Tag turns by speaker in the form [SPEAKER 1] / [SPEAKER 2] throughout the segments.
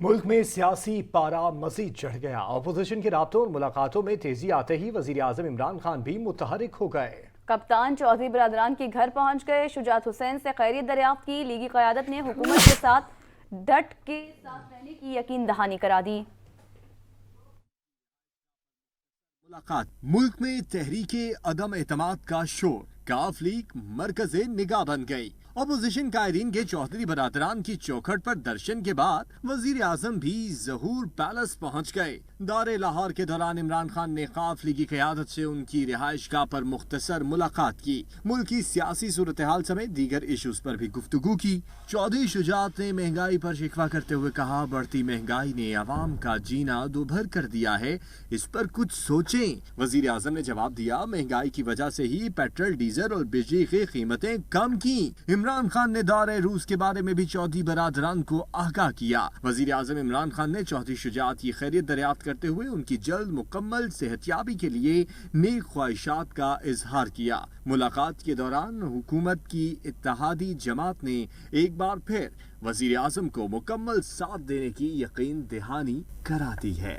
[SPEAKER 1] मुल्क में सियासी पारा मजीद चढ़ गया। अपोजिशन के राब्तों और मुलाकातों में तेजी आते ही वजीर आजम इमरान खान भी मुतहरिक हो गए।
[SPEAKER 2] कप्तान चौधरी बरादरान के घर पहुंच गए, शुजात हुसैन से खैरियत दरियाफ्त की। लीगी क़यादत ने हुकूमत के साथ डट के साथ रहने की यकीन दहानी करा दी।
[SPEAKER 1] मुलाकात मुल्क में तहरीके अदम एतमाद का शोर, काफ लीग मरकज़े निगाह बन गई। अपोजिशन कायदीन के चौधरी बरादरान की चौखट पर दर्शन के बाद वजीर आजम भी ज़हूर पैलेस पहुंच गए। दौरे लाहौर के दौरान इमरान खान ने काफ लीग की क़यादत से उनकी रिहाइश गाह पर मुख्तसर मुलाकात की। मुल्क की सियासी सूरत हाल समेत दीगर इशूज पर भी गुफ्तगू की। चौधरी शुजात ने महंगाई पर शिकवा करते हुए कहा, बढ़ती महंगाई ने आवाम का जीना दोभर कर दिया है, इस पर कुछ सोचें। वजीर आजम ने जवाब दिया, महंगाई की वजह से ही पेट्रोल, डीजल और बिजली की कीमतें कम की। इमरान खान ने दौरे रूस के बारे में भी चौधरी बरादरान को आगाह किया। वजीर आजम इमरान खान ने चौधरी शुजात की खैरियत दरियाफ्त करते हुए उनकी जल्द मुकम्मल सेहतयाबी के लिए नेक ख्वाहिशात का इजहार किया। मुलाकात के दौरान हुकूमत की इत्तेहादी जमात ने एक बार फिर वजीर आजम को मुकम्मल साथ देने की यकीन दहानी करा दी है।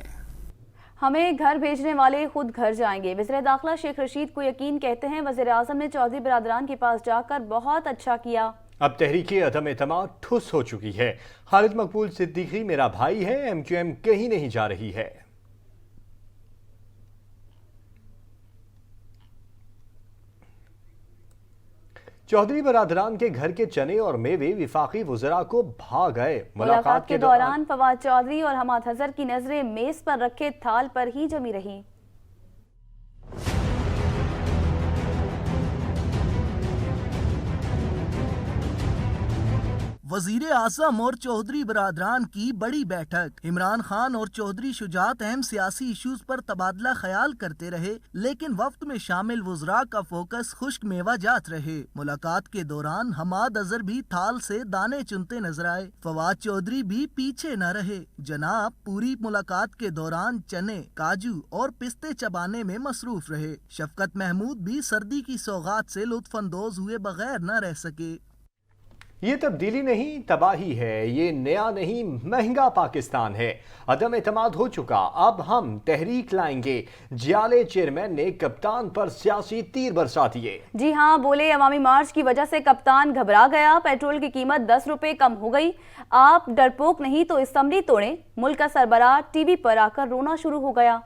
[SPEAKER 2] हमें घर भेजने वाले खुद घर जाएंगे, वज़ीर दाखिला शेख रशीद को यकीन कहते हैं। वज़ीर आज़म ने चौधरी बरादरान के पास जाकर बहुत अच्छा किया।
[SPEAKER 1] अब तहरीके अदम एतमाद ठुस हो चुकी है। खालिद मकबूल सिद्दीकी मेरा भाई है, MQM कहीं नहीं जा रही है। चौधरी बरादरान के घर के चने और मेवे विफाकी वज़रा को भा गए।
[SPEAKER 2] मुलाकात के दौरान फवाद चौधरी और हमाद हज़र की नजरें मेज पर रखे थाल पर ही जमी रही।
[SPEAKER 3] वजीर आज़म और चौधरी बरादरान की बड़ी बैठक। इमरान खान और चौधरी शुजात अहम सियासी इश्यूज पर तबादला ख्याल करते रहे, लेकिन वफ्त में शामिल वज़रा का फोकस खुश्क मेवा जात रहे। मुलाकात के दौरान हमाद अजहर भी थाल से दाने चुनते नजर आए। फवाद चौधरी भी पीछे न रहे। जनाब पूरी मुलाकात के दौरान चने, काजू और पिस्ते चबाने में मसरूफ रहे। शफकत महमूद भी सर्दी की सौगात से लुत्फानंदोज हुए बगैर न रह सके।
[SPEAKER 1] ये तब्दीली नहीं, तबाही है। ये नया नहीं, महंगा पाकिस्तान है। अदम एतमाद हो चुका, अब हम तहरीक लाएंगे। जियाले चेयरमैन ने कप्तान पर सियासी तीर बरसा दिए।
[SPEAKER 2] जी हाँ, बोले अवामी मार्च की वजह से कप्तान घबरा गया। पेट्रोल की कीमत 10 रुपए कम हो गई। आप डरपोक नहीं तो असम्बली तोड़ें। मुल्क का सरबराह टीवी पर आकर रोना शुरू हो गया।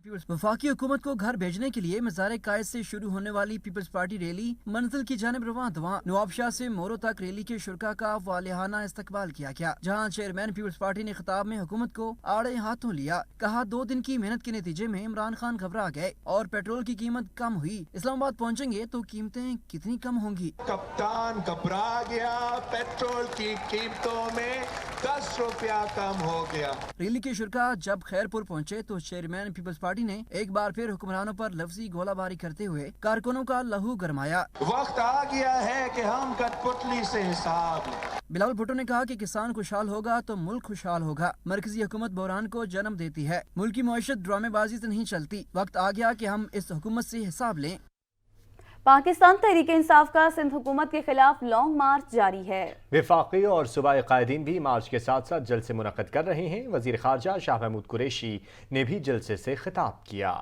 [SPEAKER 4] वफाकी हुकूमत को घर भेजने के लिए मज़ार कायद से शुरू होने वाली पीपल्स पार्टी रैली मंजिल की जानिब रवां दवा। नवाब शाह से मोरो तक रैली के शुरका का वालिहाना इस्तकबाल किया गया, जहाँ चेयरमैन पीपल्स पार्टी ने खिताब में हुकूमत को आड़े हाथों लिया। कहा, 2 दिन की मेहनत के नतीजे में इमरान खान घबरा गए और पेट्रोल की कीमत कम हुई। इस्लामाबाद पहुँचेंगे तो कीमतें कितनी कम होंगी।
[SPEAKER 5] कप्तान घबरा गया, पेट्रोल की कीमतों में 10 रुपया कम हो गया।
[SPEAKER 4] रैली के शुरका जब खैरपुर पहुँचे तो चेयरमैन पीपल्स पार्टी ने एक बार फिर हुक्मरानों पर लफ्जी गोलाबारी करते हुए कारकुनों का लहू गरमाया।
[SPEAKER 5] वक्त आ गया है कि हम कठपुतली से हिसाब।
[SPEAKER 4] बिलावल भुट्टो ने कहा कि किसान खुशहाल होगा तो मुल्क खुशहाल होगा। मरकजी हुकूमत बहरान को जन्म देती है, मुल्क की मईशत ड्रामेबाजी से नहीं चलती। वक्त आ गया कि हम इस हुकूमत से हिसाब लें।
[SPEAKER 2] पाकिस्तान तहरीक इंसाफ का सिंध हुकूमत के खिलाफ लॉन्ग मार्च जारी है।
[SPEAKER 1] वफाकी और सूबाई कायदीन भी मार्च के साथ साथ जलसे मुनक्किद कर रहे हैं। वजीर खारजा शाह महमूद कुरैशी ने भी जलसे से खिताब किया।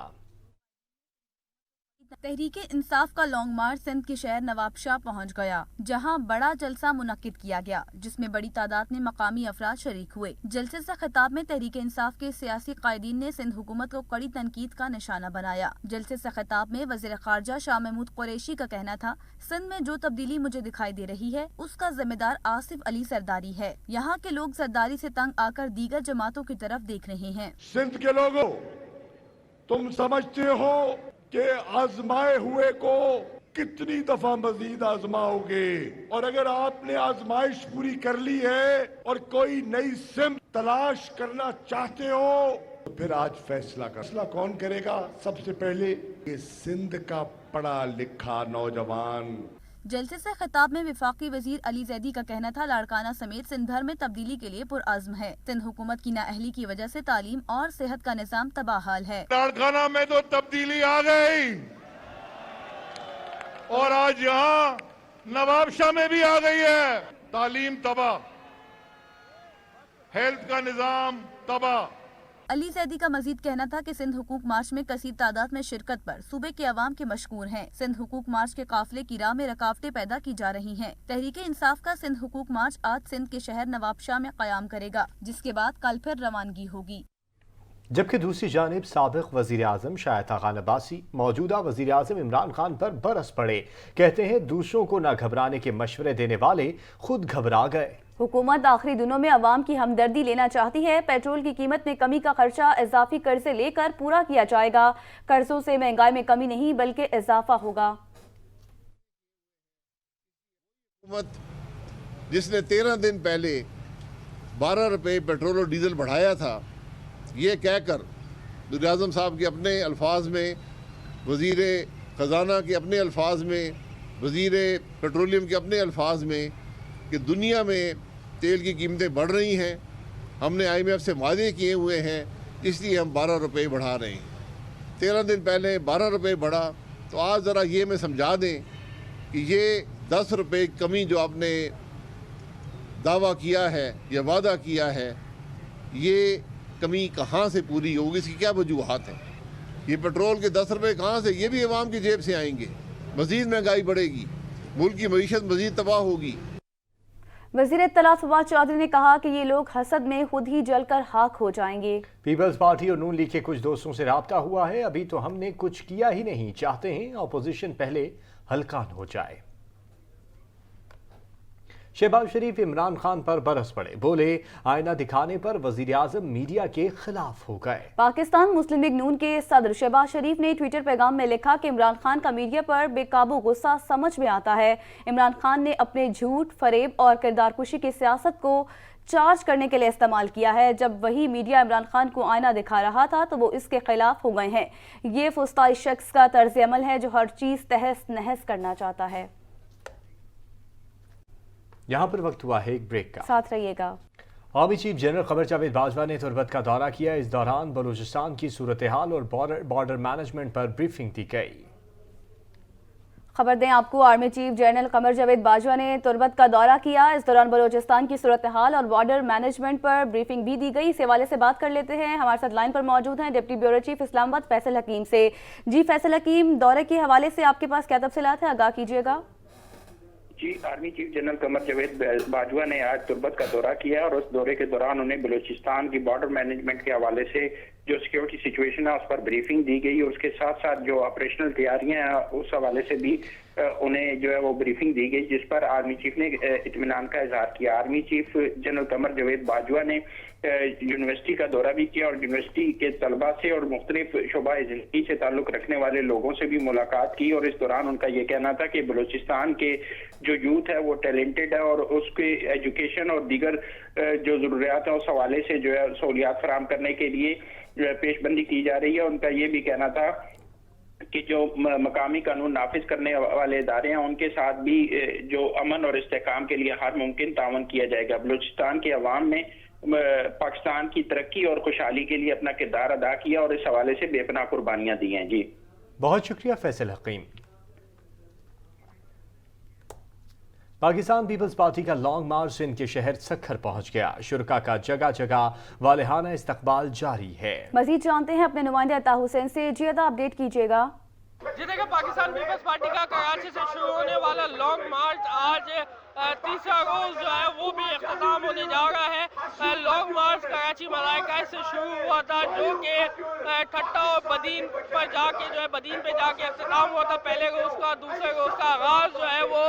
[SPEAKER 2] तहरीक इंसाफ का लॉन्ग मार्च सिंध के शहर नवाबशाह पहुंच गया, जहां बड़ा जलसा मुनक्किद किया गया, जिसमें बड़ी तादाद में मकामी अफराद शरीक हुए। जलसे से खिताब में तहरीक इंसाफ के सियासी कायदीन ने सिंध हुकूमत को कड़ी तनकीद का निशाना बनाया। जलसे से खिताब में वजीर खारजा शाह महमूद कुरैशी का कहना था, सिंध में जो तब्दीली मुझे दिखाई दे रही है उसका जिम्मेदार आसिफ अली सरदारी है। यहाँ के लोग सरदारी से तंग आकर दीगर जमातों की तरफ देख रहे हैं।
[SPEAKER 6] सिंध के लोगों, तुम समझते हो कि आजमाए हुए को कितनी दफा मजीद आजमाओगे, और अगर आपने आजमाइश पूरी कर ली है और कोई नई सिमत तलाश करना चाहते हो तो फिर आज फैसला कौन करेगा? सबसे पहले ये सिंध का पढ़ा लिखा नौजवान।
[SPEAKER 2] जलसे से खिताब में वफाकी वजीर अली जैदी का कहना था, लाड़काना समेत सिंध भर में तब्दीली के लिए पुरअज़्म है। सिंध हुकूमत की नाअहली की वजह से तालीम और सेहत का निज़ाम तबाहाल है।
[SPEAKER 6] लाड़काना में तो तब्दीली आ गई और आज यहाँ नवाबशाह में भी आ गई है। तालीम तबाह, हेल्थ का निज़ाम तबाह।
[SPEAKER 2] अली सैदी का मजीद कहना था कि सिंध हुकूक मार्च में कसीर तादाद में शिरकत पर सूबे के अवाम के मशकूर हैं। सिंध हुकूक मार्च के काफिले की राह में रुकावटें पैदा की जा रही हैं। तहरीक इंसाफ का सिंध हुकूक मार्च आज सिंध के शहर नवाबशाह में क़याम करेगा, जिसके बाद कल फिर रवानगी होगी।
[SPEAKER 1] जबकि दूसरी जानिब साबिक वजीर आजम शाहिद खान अब्बासी मौजूदा वजीर आजम इमरान खान पर बरस पड़े। कहते हैं दूसरों को न घबराने के मशवरे देने वाले खुद घबरा गए।
[SPEAKER 7] हुकूमत आखिरी दिनों में अवाम की हमदर्दी लेना चाहती है। पेट्रोल की कीमत में कमी का खर्चा इजाफी कर्जे लेकर पूरा किया जाएगा। कर्जों से महंगाई में कमी नहीं बल्कि इजाफा होगा।
[SPEAKER 8] हुकूमत जिसने 13 दिन पहले 12 रुपये पेट्रोल और डीजल बढ़ाया था, ये कहकर वज़ीर आज़म साहब के अपने अल्फाज में, वज़ीर ख़जाना के अपने अल्फाज में, वज़ीर पेट्रोलियम के अपने अल्फाज में कि दुनिया में तेल की कीमतें बढ़ रही हैं, हमने IMF से वादे किए हुए हैं, इसलिए हम 12 रुपये बढ़ा रहे हैं। 13 दिन पहले 12 रुपये बढ़ा, तो आज ज़रा ये मैं समझा दें कि ये 10 रुपये कमी जो आपने दावा किया है या वादा किया है, ये कमी कहाँ से पूरी होगी, इसकी क्या वजूहात हैं? ये पेट्रोल के 10 रुपये कहाँ से, ये भी अवाम की जेब से आएंगे। मज़ीद महंगाई बढ़ेगी, मुल्क की मईशत मज़ीद तबाह होगी।
[SPEAKER 7] वज़ीर इत्तलात फवाद चौधरी ने कहा कि ये लोग हसद में खुद ही जलकर खाक हो जाएंगे।
[SPEAKER 1] पीपल्स पार्टी और नून लीग के कुछ दोस्तों से राब्ता हुआ है, अभी तो हमने कुछ किया ही नहीं, चाहते हैं अपोजिशन पहले हल्का हो जाए। शहबाज शरीफ इमरान खान पर बरस पड़े, बोले आईना दिखाने पर वजीर आजम मीडिया के खिलाफ हो गए।
[SPEAKER 7] पाकिस्तान मुस्लिम लीग नून के सदर शहबाज शरीफ ने ट्विटर पैगाम में लिखा कि इमरान खान का मीडिया पर बेकाबू गुस्सा समझ में आता है। इमरान खान ने अपने झूठ, फरेब और किरदारकुशी की सियासत को चार्ज करने के लिए इस्तेमाल किया है। जब वही मीडिया इमरान खान को आईना दिखा रहा था तो वो इसके खिलाफ हो गए हैं। ये फुस्ताई शख्स का तर्ज अमल है जो हर चीज तहस नहस करना चाहता है।
[SPEAKER 1] यहाँ पर वक्त हुआ है एक ब्रेक का,
[SPEAKER 7] साथ रहिएगा।
[SPEAKER 1] Army chief general Qamar Javed Bajwa ने तुर्बत का दौरा किया। इस दौरान बलूचिस्तान की सूरत हाल और बॉर्डर मैनेजमेंट पर ब्रीफिंग दी गई।
[SPEAKER 7] खबर दें आपको, army chief general Qamar Javed Bajwa ने तुर्बत का दौरा किया। इस दौरान बलूचिस्तान की सूरत हाल और बॉर्डर मैनेजमेंट पर ब्रीफिंग भी दी गई। इस हवाले से बात कर लेते हैं, हमारे साथ लाइन पर मौजूद हैं deputy bureau chief Islamabad Faisal Hakim से। जी फैसल हकीम, दौरे के हवाले से आपके पास क्या तफसीलात है, आगाह कीजिएगा।
[SPEAKER 9] जी, army chief general Qamar Javed Bajwa ने आज तुर्बत का दौरा किया और उस दौरे के दौरान उन्हें बलूचिस्तान की बॉर्डर मैनेजमेंट के हवाले से जो सिक्योरिटी सिचुएशन है उस पर ब्रीफिंग दी गई और उसके साथ साथ जो ऑपरेशनल तैयारियां हैं उस हवाले से भी उन्हें जो है वो ब्रीफिंग दी गई, जिस पर आर्मी चीफ ने इत्मीनान का इजहार किया। Army chief general Qamar Javed Bajwa ने यूनिवर्सिटी का दौरा भी किया और यूनिवर्सिटी के तलबा से और मुख्तलिफ शोबा जिंदगी से ताल्लुक रखने वाले लोगों से भी मुलाकात की और इस दौरान उनका ये कहना था कि बलूचिस्तान के जो यूथ है वो टैलेंटेड है और उसके एजुकेशन और दीगर जो जरूरियात है उस हवाले से जो है सहूलियात फराहम करने के लिए जो है पेशबंदी की जा रही है। उनका ये भी कहना था कि जो मकामी कानून नाफिज करने वाले इदारे हैं उनके साथ भी जो अमन और इस्तेहकाम के लिए हर मुमकिन तावन किया जाएगा। बलूचिस्तान के अवाम ने पाकिस्तान की तरक्की और खुशहाली के लिए अपना किरदार अदा किया और इस हवाले से बेपनाह कुर्बानियां दी हैं। जी
[SPEAKER 1] बहुत शुक्रिया फैसल हकीम। पाकिस्तान पीपल्स पार्टी का लॉन्ग मार्च सिंध के शहर सक्खर पहुंच गया। शुरका का जगह जगह वालेहाना इस्तकबाल जारी है।
[SPEAKER 7] मजीद जानते हैं अपने नुमाइंदे अता हुसैन से। जी अता, अपडेट कीजिएगा।
[SPEAKER 10] जी देखिए, पाकिस्तान पीपल्स पार्टी का कराची से शुरू होने वाला लॉन्ग मार्च आज तीसरा रोज जो है वो भी इख्तिताम होने जा रहा है। लॉन्ग मार्च कराची मलाइका से शुरू हुआ था जो कि ठट्टा और बदीन पर जाके जो है बदीन पे जाके इख्तिताम हुआ था पहले रोज का। दूसरे रोज का आगाज जो है वो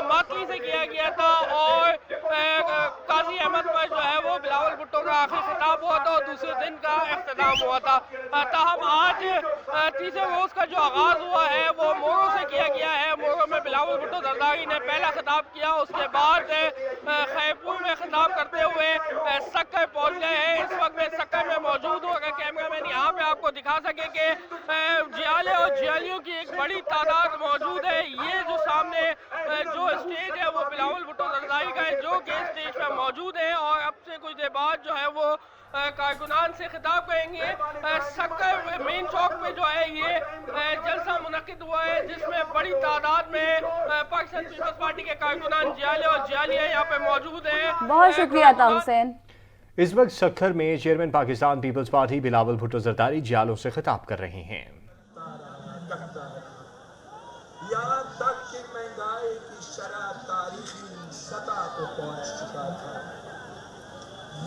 [SPEAKER 10] मातली से किया गया था और काजी अहमद पर जो है वो बिलावल भुट्टो का आखिरी खिताब हुआ था और दूसरे दिन का इख्तिताम हुआ था। ताहम आज तीसरे रोज का जो आगाज हुआ है वो मोरो से किया गया है। मोरो में बिलावल भुट्टो जरदारी ने पहला खिताब किया, उसके बाद खैरपुर में खिताब करते हुए सक्कर पहुंच गए हैं। इस वक्त मैं सक्कर में मौजूद हूँ। अगर कैमरामैन यहाँ पे आपको दिखा सके कि जियाले और जियालियों की एक बड़ी तादाद मौजूद है। ये जो सामने जो स्टेज है वो बिलावल भुट्टो जरदारी का है जो कि स्टेज पर मौजूद है और अब से कुछ देर बाद जो है वो कारकुनान से खिताब करेंगे। सक्कर मेन चौक पे जो है ये जलसा मुनक्किद हुआ है जिसमें बड़ी तादाद में पाकिस्तान पीपल्स पार्टी के कारकुनान जियाले और जियालियां यहाँ पे मौजूद हैं।
[SPEAKER 7] बहुत शुक्रिया अता हुसैन।
[SPEAKER 1] इस वक्त सक्खर में चेयरमैन पाकिस्तान पीपल्स पार्टी बिलावल भुट्टो जरदारी जियालों से खिताब कर रहे हैं।
[SPEAKER 5] यहाँ तक कि महंगाई की शरह तारीखी सतह को पहुंच चुका था।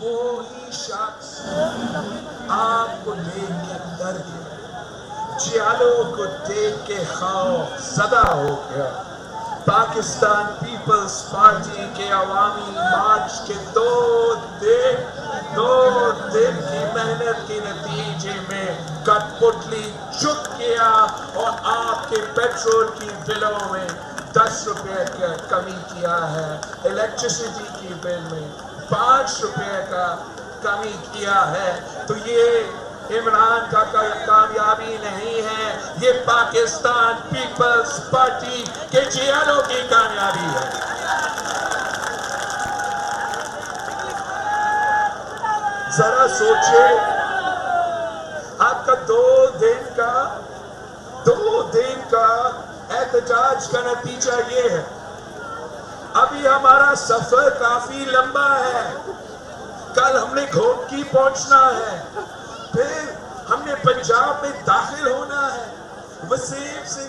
[SPEAKER 5] वो ही शख्स आपको देख के डर गया, जियालों को देख के खौफ ज़दा हो गया। पाकिस्तान पीपल्स पार्टी के अवामी मार्च के दो दिन की मेहनत के नतीजे में कठपुतली चुप किया और आपके पेट्रोल की बिलों में 10 रुपए का कमी किया है, इलेक्ट्रिसिटी की बिल में 5 रुपए का कमी किया है। तो ये इमरान का कामयाबी नहीं है, ये पाकिस्तान पीपल्स पार्टी के जियालों की कामयाबी है। जरा सोचिए, आपका दो दिन का एहतजाज का नतीजा ये है। अभी हमारा सफर काफी लंबा है, कल हमने घोटकी पहुंचना है, फिर हमने पंजाब में दाखिल होना है, वसीम से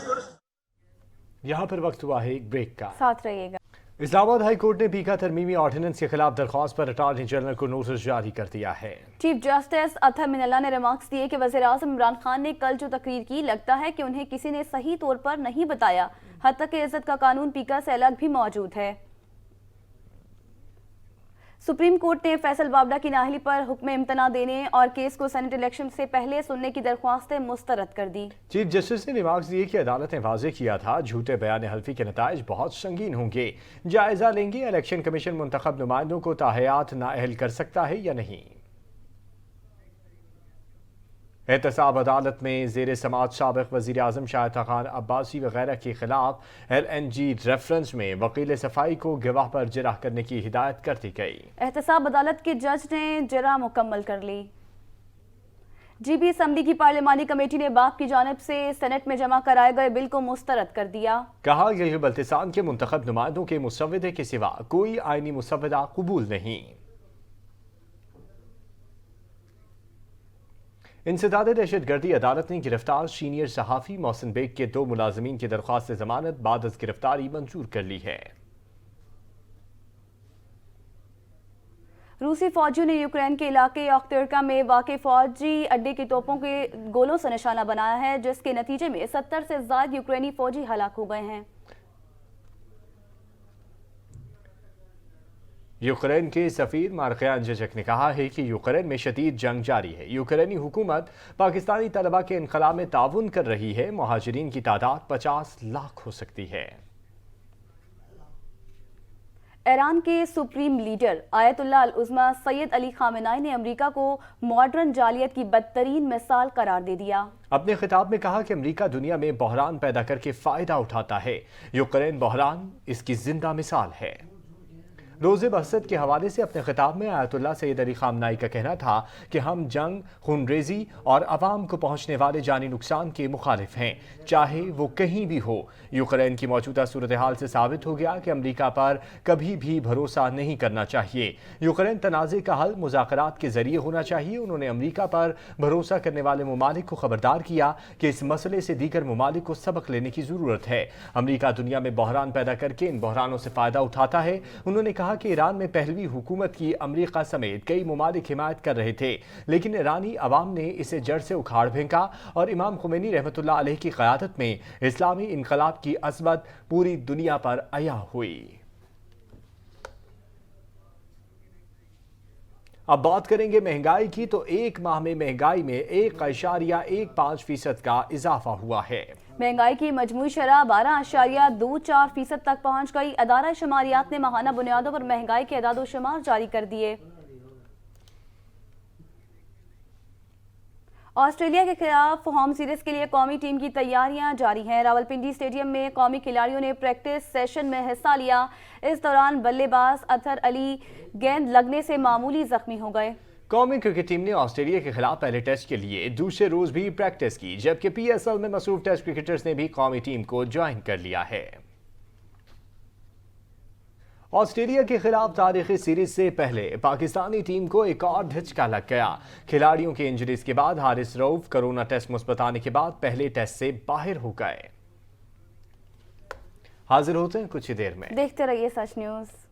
[SPEAKER 1] यहाँ पर वक्त हुआ है एक ब्रेक का,
[SPEAKER 7] साथ रहिएगा।
[SPEAKER 1] इस्लामाबाद हाई कोर्ट ने पीका तरमीमी ऑर्डिनेंस के खिलाफ दरख्वास्त पर अटॉर्नी जनरल को नोटिस जारी कर दिया है।
[SPEAKER 7] चीफ जस्टिस अतहर मिनल्ला ने रिमार्क्स दिए कि वज़ीर आज़म इमरान खान ने कल जो तकरीर की, लगता है कि उन्हें किसी ने सही तौर पर नहीं बताया, हत्ता कि इज्जत का कानून पीका से अलग भी मौजूद है। सुप्रीम कोर्ट ने फैसल बावड़ा की नाअहली पर हुक्म इम्तना देने और केस को सेनेट इलेक्शन से पहले सुनने की दरख्वास्तें मुस्तरद कर दी।
[SPEAKER 1] चीफ जस्टिस ने रिमार्क्स दिए कि अदालत ने वाज़ेह किया था झूठे बयान हल्फी के नताइज बहुत संगीन होंगे, जायजा लेंगे इलेक्शन कमीशन मुंतखब नुमाइंदों को ताहयात नाअहल कर सकता है या नहीं। एहतसाब अदालत में ज़ेर समाअत साबिक़ वज़ीर आज़म शाहिद खान अब्बासी वगैरह के खिलाफ LNG रेफरेंस में वकील सफाई को गवाह पर जरह करने की हिदायत कर दी गई।
[SPEAKER 7] एहतसाब अदालत के जज ने जरह मुकम्मल कर ली। GB असम्बली की पार्लिमानी कमेटी ने बाप की जानिब से सेनेट में जमा कराए गए बिल को मुस्तरद कर दिया।
[SPEAKER 1] कहा कि बल्तिस्तान के मुंतखब नुमाइंदों के मुसव्विदे के सिवा कोई आईनी मुसव्विदा कबूल नहीं। इंसदाद दहशतगर्दी अदालत ने गिरफ्तार सीनियर सहाफ़ी मोहसिन बेग के 2 मुलाजमीन की दरख्वास्त जमानत बाद अज गिरफ्तारी मंजूर कर ली है।
[SPEAKER 7] रूसी फौजियों ने यूक्रेन के इलाके ओख्तिर्का में वाक़े फौजी अड्डे की तोपों के गोलों से निशाना बनाया है, जिसके नतीजे में 70 से ज़ायद यूक्रेनी फौजी हलाक हो गए हैं।
[SPEAKER 1] यूक्रेन के सफीर मार्कयान जजक ने कहा है कि यूक्रेन में शदीद जंग जारी है। यूक्रेनी हुकूमत पाकिस्तानी तलबा के इनखला में ताउन कर रही है। मुहाजिरीन की तादाद 50 लाख हो सकती है।
[SPEAKER 7] ईरान के सुप्रीम लीडर आयतुल्लाह अल उज़्मा सैयद अली खामेनाई ने अमेरिका को मॉडर्न जालियत की बदतरीन मिसाल करार दे दिया।
[SPEAKER 1] अपने खिताब में कहा कि अमेरिका दुनिया में बहरान पैदा करके फायदा उठाता है। यूक्रेन बहरान इसकी जिंदा मिसाल है। रोज़े बहसत के हवाले से अपने खिताब में आयतुल्लाह सैयद अली खामनाई का कहना था कि हम जंग, खूनरेजी और अवाम को पहुँचने वाले जानी नुकसान के मुखालिफ हैं, चाहे वो कहीं भी हो। यूक्रेन की मौजूदा सूरत हाल से साबित हो गया कि अमेरिका पर कभी भी भरोसा नहीं करना चाहिए। यूक्रेन तनाज़े का हल मुज़ाकरात के जरिए होना चाहिए। उन्होंने अमेरिका पर भरोसा करने वाले ममालिक को खबरदार किया कि इस मसले से दीगर ममालिक को सबक लेने की ज़रूरत है। अमेरिका दुनिया में बहरान पैदा करके इन बहरानों से फ़ायदा उठाता है। उन्होंने कहा कि ईरान में पहलवी हुकूमत की अमेरिका समेत कई ममालिक हिमायत कर रहे थे, लेकिन ईरानी अवाम ने इसे जड़ से उखाड़ फेंका और इमाम खुमैनी रहमतुल्लाह अलैह की क़यादत में इस्लामी इनकलाब की अज़मत पूरी दुनिया पर अया हुई। अब बात करेंगे महंगाई की, तो एक माह में महंगाई में 1.15% का इजाफा हुआ है।
[SPEAKER 7] महंगाई की मजमूई शरह 12.24% तक पहुंच गई। अदारा शुमारियात ने माहाना बुनियादों पर महंगाई के अदाद शुमार जारी कर दिए। ऑस्ट्रेलिया के खिलाफ होम सीरीज के लिए कौमी टीम की तैयारियां जारी हैं। रावलपिंडी स्टेडियम में कौमी खिलाड़ियों ने प्रैक्टिस सेशन में हिस्सा लिया। इस दौरान बल्लेबाज अतहर अली गेंद लगने से मामूली जख्मी हो गए।
[SPEAKER 1] कौमी क्रिकेट टीम ने ऑस्ट्रेलिया के खिलाफ पहले टेस्ट के लिए दूसरे रोज भी प्रैक्टिस की, जबकि PSL में मसरूफ टेस्ट क्रिकेटर्स ने भी कौमी टीम को ज्वाइन कर लिया है। آسٹریلیا کے خلاف تاریخی سیریز سے پہلے پاکستانی ٹیم کو ایک اور دھچکا لگ گیا. کھلاڑیوں کے انجریز کے بعد حارث رؤف کرونا ٹیسٹ مثبت آنے کے بعد پہلے ٹیسٹ سے باہر ہو گئے. حاضر ہوتے ہیں کچھ ہی دیر میں.
[SPEAKER 7] دیکھتے رہیے سچ نیوز.